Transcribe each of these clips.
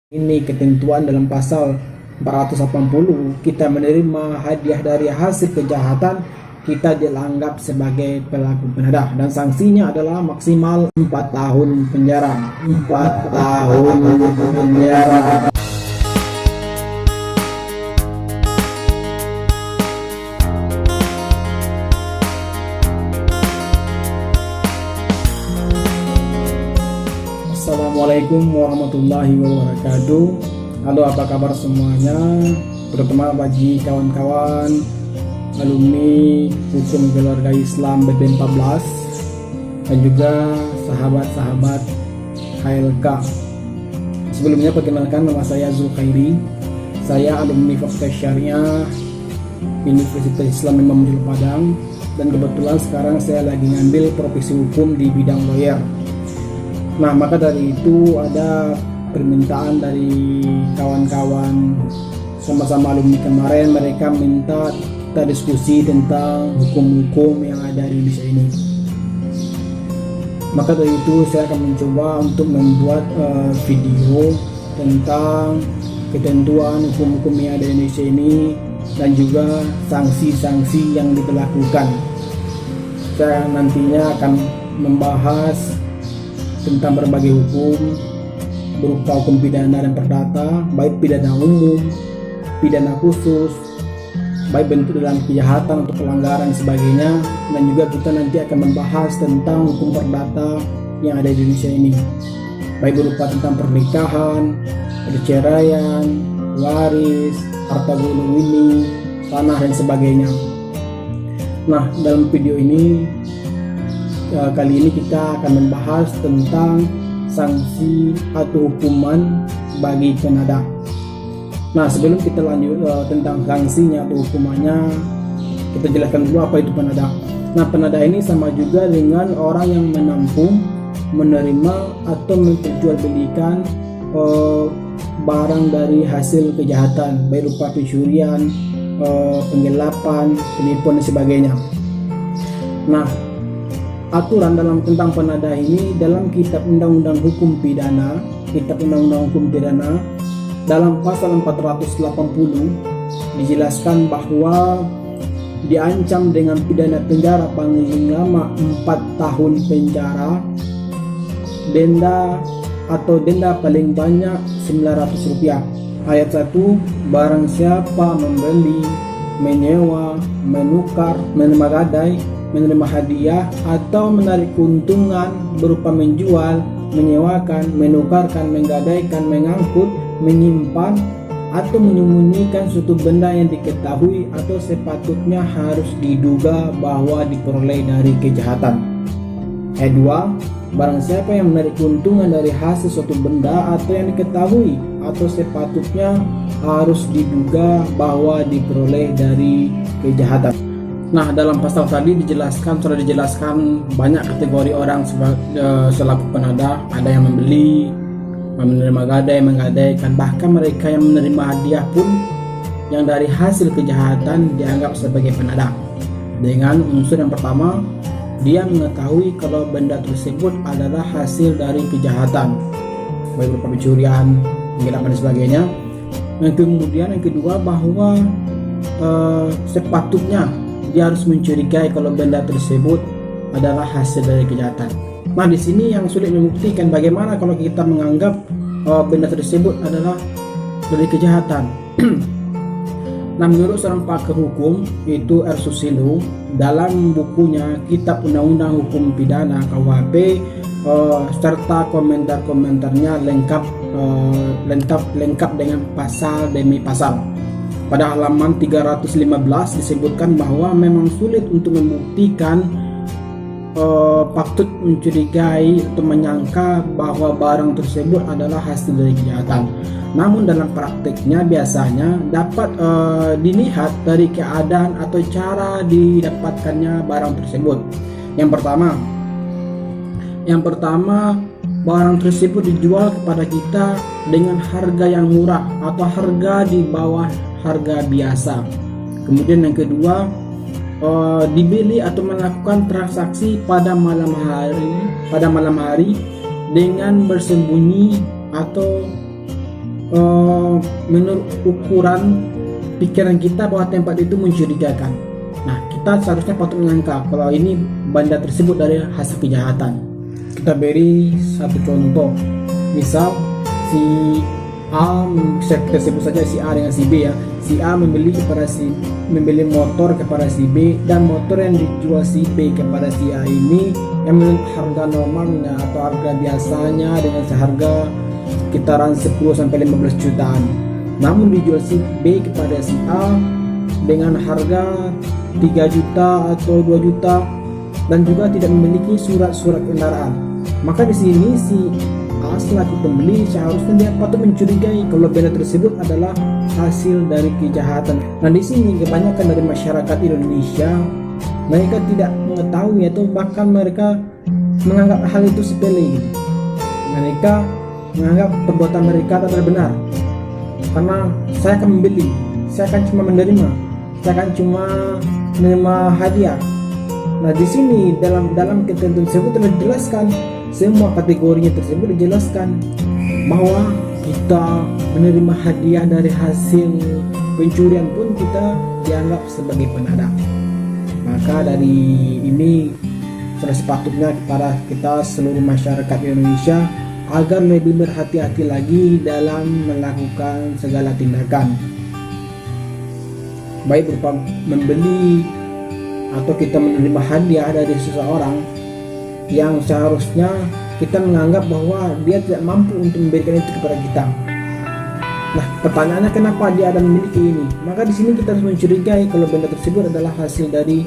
Ini ketentuan dalam pasal 480, kita menerima hadiah dari hasil kejahatan, kita dianggap sebagai pelaku penadah dan sanksinya adalah maksimal 4 tahun penjara. 4 tahun penjara. Assalamualaikum warahmatullahi wabarakatuh. Halo, apa kabar semuanya, terutama bagi kawan-kawan alumni Hukum Keluarga Islam BP14 dan juga sahabat-sahabat HLK. Sebelumnya perkenalkan, nama saya Zulkhairi. Saya alumni Fakultas Syariah Universitas Islam Imam Bonjol Padang, dan kebetulan sekarang saya lagi ngambil profesi hukum di bidang lawyer. Nah, maka dari itu ada permintaan dari kawan-kawan sama-sama alumni kemarin. Mereka minta kita diskusi tentang hukum-hukum yang ada di Indonesia ini. Maka dari itu saya akan mencoba untuk membuat video tentang ketentuan hukum-hukum yang ada di Indonesia ini dan juga sanksi-sanksi yang diberlakukan. Saya nantinya akan membahas tentang berbagai hukum berupa hukum pidana dan perdata, baik pidana umum, pidana khusus, baik bentuk dalam kejahatan atau pelanggaran dan sebagainya, dan juga kita nanti akan membahas tentang hukum perdata yang ada di Indonesia ini, baik berupa tentang pernikahan, perceraian, waris, harta gunung, tanah dan sebagainya. Nah, dalam video ini kali ini kita akan membahas tentang sanksi atau hukuman bagi penadah. Nah, sebelum kita lanjut tentang sanksinya atau hukumannya, kita jelaskan dulu apa itu penadah. Nah, penadah ini sama juga dengan orang yang menampung, menerima atau memperjualbelikan barang dari hasil kejahatan, baik berupa pencurian, penggelapan, penipuan dan sebagainya. Nah, aturan tentang penadah ini dalam Kitab Undang-Undang Hukum Pidana, dalam pasal 480 dijelaskan bahwa diancam dengan pidana penjara paling lama 4 tahun penjara, denda atau denda paling banyak Rp900. Ayat 1, barang siapa membeli, menyewa, menukar, menerima gadai, menerima hadiah atau menarik keuntungan berupa menjual, menyewakan, menukarkan, menggadaikan, mengangkut, menyimpan atau menyembunyikan suatu benda yang diketahui atau sepatutnya harus diduga bahwa diperoleh dari kejahatan. Ayat 2, barang siapa yang menarik keuntungan dari hasil suatu benda atau yang diketahui atau sepatutnya harus diduga bahwa diperoleh dari kejahatan. Nah, dalam pasal tadi sudah dijelaskan banyak kategori orang selaku penadah. Ada yang membeli, menerima gadai, menggadaikan, bahkan mereka yang menerima hadiah pun yang dari hasil kejahatan dianggap sebagai penadah. Dengan unsur yang pertama, dia mengetahui kalau benda tersebut adalah hasil dari kejahatan, baik berupa pencurian, penggelapan dan sebagainya. Kemudian yang kedua, bahwa sepatutnya dia harus mencurigai kalau benda tersebut adalah hasil dari kejahatan. Nah, di sini yang sulit membuktikan bagaimana kalau kita menganggap benda tersebut adalah dari kejahatan. Nah, menurut seorang pakar hukum, itu R. Susilo, dalam bukunya Kitab Undang-Undang Hukum Pidana KUHP serta komentar-komentarnya lengkap dengan pasal demi pasal. Pada halaman 315 disebutkan bahwa memang sulit untuk membuktikan patut mencurigai atau menyangka bahwa barang tersebut adalah hasil dari kejahatan. Namun dalam prakteknya biasanya dapat dilihat dari keadaan atau cara didapatkannya barang tersebut. Yang pertama, barang tersebut dijual kepada kita dengan harga yang murah atau harga di bawah harga biasa. Kemudian yang kedua, dibeli atau melakukan transaksi pada malam hari dengan bersembunyi atau menurut ukuran pikiran kita bahwa tempat itu mencurigakan. Nah, kita seharusnya patut menyangka kalau ini benda tersebut dari hasil kejahatan. Kita beri satu contoh, misal si A, kita sebut saja si A dengan si B ya. Si A membeli motor kepada si B, dan motor yang dijual si B kepada si A ini yang menurut harga normalnya atau harga biasanya dengan seharga sekitaran 10-15 jutaan. Namun dijual si B kepada si A dengan harga 3 juta atau 2 juta dan juga tidak memiliki surat-surat kendaraan. Maka di sini si A selaku pembeli seharusnya dia patut mencurigai kalau benda tersebut adalah hasil dari kejahatan. Nah, di sini kebanyakan dari masyarakat Indonesia mereka tidak mengetahui atau bahkan mereka menganggap hal itu sepele. Mereka menganggap perbuatan mereka tidak benar karena saya akan membeli, saya akan cuma menerima, saya akan cuma menerima hadiah. Nah, di sini dalam ketentuan tersebut telah dijelaskan, semua kategorinya tersebut dijelaskan bahwa kita menerima hadiah dari hasil pencurian pun kita dianggap sebagai penadah. Maka dari ini sudah sepatutnya kepada kita seluruh masyarakat Indonesia agar lebih berhati-hati lagi dalam melakukan segala tindakan, baik berupa membeli atau kita menerima hadiah dari seseorang yang seharusnya kita menganggap bahwa dia tidak mampu untuk memberikan itu kepada kita. Nah, pertanyaannya kenapa dia ada memiliki ini? Maka di sini kita harus mencurigai kalau benda tersebut adalah hasil dari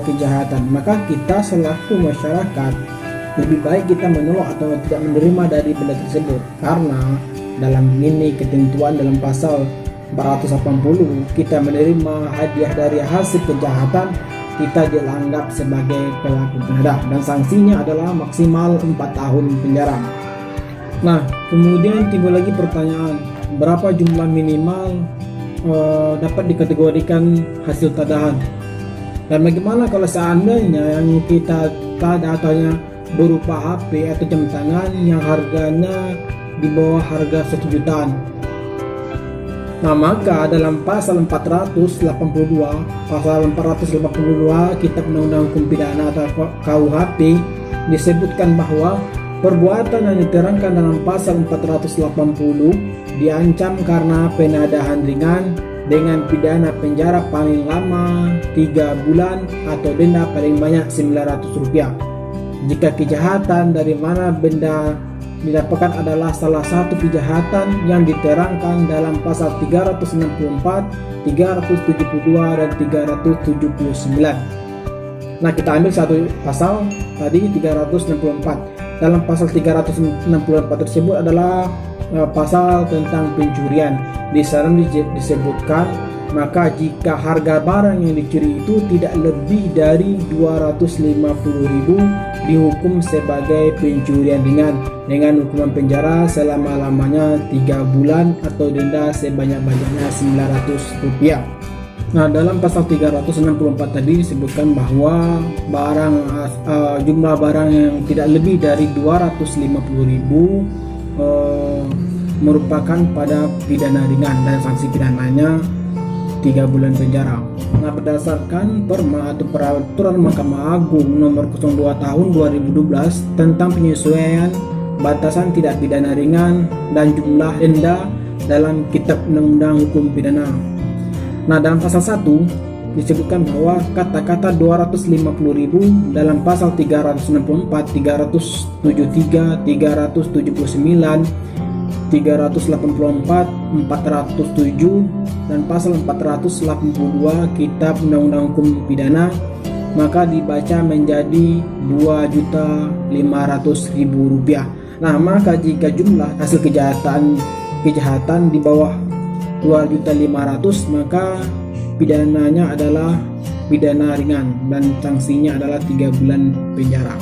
kejahatan. Maka kita selaku masyarakat lebih baik kita menolak atau tidak menerima dari benda tersebut, karena dalam ini ketentuan dalam pasal 480 kita menerima hadiah dari hasil kejahatan, kita dianggap sebagai pelaku penadah dan sanksinya adalah maksimal 4 tahun penjara. Nah, kemudian timbul lagi pertanyaan, berapa jumlah minimal dapat dikategorikan hasil tadahan, dan bagaimana kalau seandainya yang kita tadahnya berupa HP atau jam tangan yang harganya di bawah harga 1 jutaan. Nah, maka dalam pasal 482 Kitab Undang-Undang Hukum Pidana atau KUHP disebutkan bahwa perbuatan yang diterangkan dalam pasal 480 diancam karena penadahan ringan dengan pidana penjara paling lama 3 bulan atau denda paling banyak Rp900. Jika kejahatan dari mana benda didapatkan adalah salah satu kejahatan yang diterangkan dalam pasal 364, 372, dan 379. Nah, kita ambil satu pasal tadi 364. Dalam pasal 364 tersebut adalah pasal tentang pencurian. Di sana disebutkan, maka jika harga barang yang dicuri itu tidak lebih dari 250.000 dihukum sebagai pencurian ringan dengan hukuman penjara selama-lamanya 3 bulan atau denda sebanyak-banyaknya Rp900. Nah, dalam pasal 364 tadi disebutkan bahwa jumlah barang yang tidak lebih dari 250.000 merupakan pada pidana ringan dan sanksi pidananya 3 bulan penjara. Nah, berdasarkan perma atau peraturan Mahkamah Agung nomor 02 tahun 2012 tentang penyesuaian batasan tidak pidana ringan dan jumlah denda dalam Kitab Undang-Undang Hukum Pidana. Nah, dalam pasal 1 disebutkan bahwa kata-kata 250.000 dalam pasal 364, 373, 379, 384, 407 dan pasal 482 Kitab Undang-Undang Hukum Pidana, maka dibaca menjadi Rp2.500.000. Nah, maka jika jumlah hasil kejahatan di bawah 2.500.000, maka pidananya adalah pidana ringan dan sanksinya adalah 3 bulan penjara.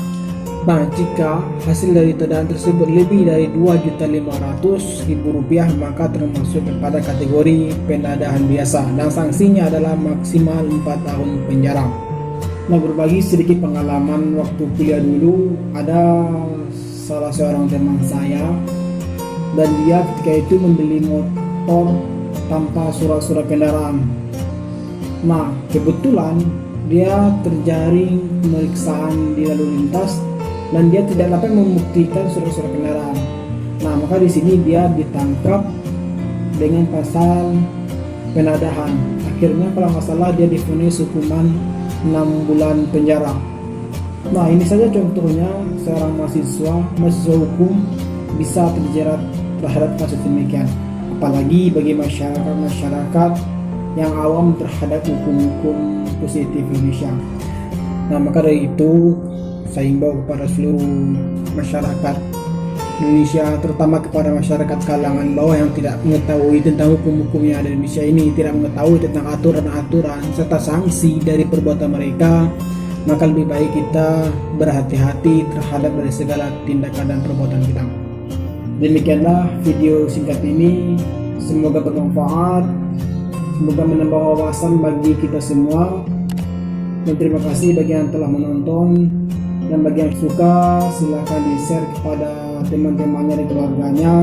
Nah, jika hasil dari tadahan tersebut lebih dari Rp2.500.000, maka termasuk kepada kategori penadahan biasa dan sanksinya adalah maksimal 4 tahun penjara. Nah, berbagi sedikit pengalaman waktu kuliah dulu, ada salah seorang teman saya dan dia ketika itu membeli motor tanpa surat-surat kendaraan. Nah, kebetulan dia terjaring pemeriksaan di lalu lintas dan dia tidak dapat membuktikan surat-surat kendaraan. Nah, maka di sini dia ditangkap dengan pasal penadahan. Akhirnya kalau nggak salah dia divonis hukuman 6 bulan penjara. Nah, ini saja contohnya seorang mahasiswa hukum bisa terjerat terhadap kasus demikian. Apalagi bagi masyarakat yang awam terhadap hukum-hukum positif Indonesia. Nah, maka dari itu saya himbau kepada seluruh masyarakat Indonesia, terutama kepada masyarakat kalangan bawah yang tidak mengetahui tentang hukum-hukum yang ada di Indonesia ini, tidak mengetahui tentang aturan-aturan serta sanksi dari perbuatan mereka, maka lebih baik kita berhati-hati terhadap dari segala tindakan dan perbuatan kita. Demikianlah video singkat ini, semoga bermanfaat, semoga menambah wawasan bagi kita semua, dan terima kasih bagi yang telah menonton, dan bagi yang suka silahkan di-share kepada teman-temannya dan keluarganya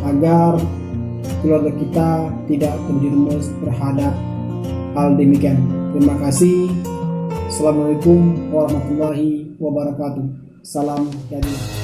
agar keluarga kita tidak terjerumus terhadap hal demikian. Terima kasih. Assalamualaikum warahmatullahi wabarakatuh. Salam jadi.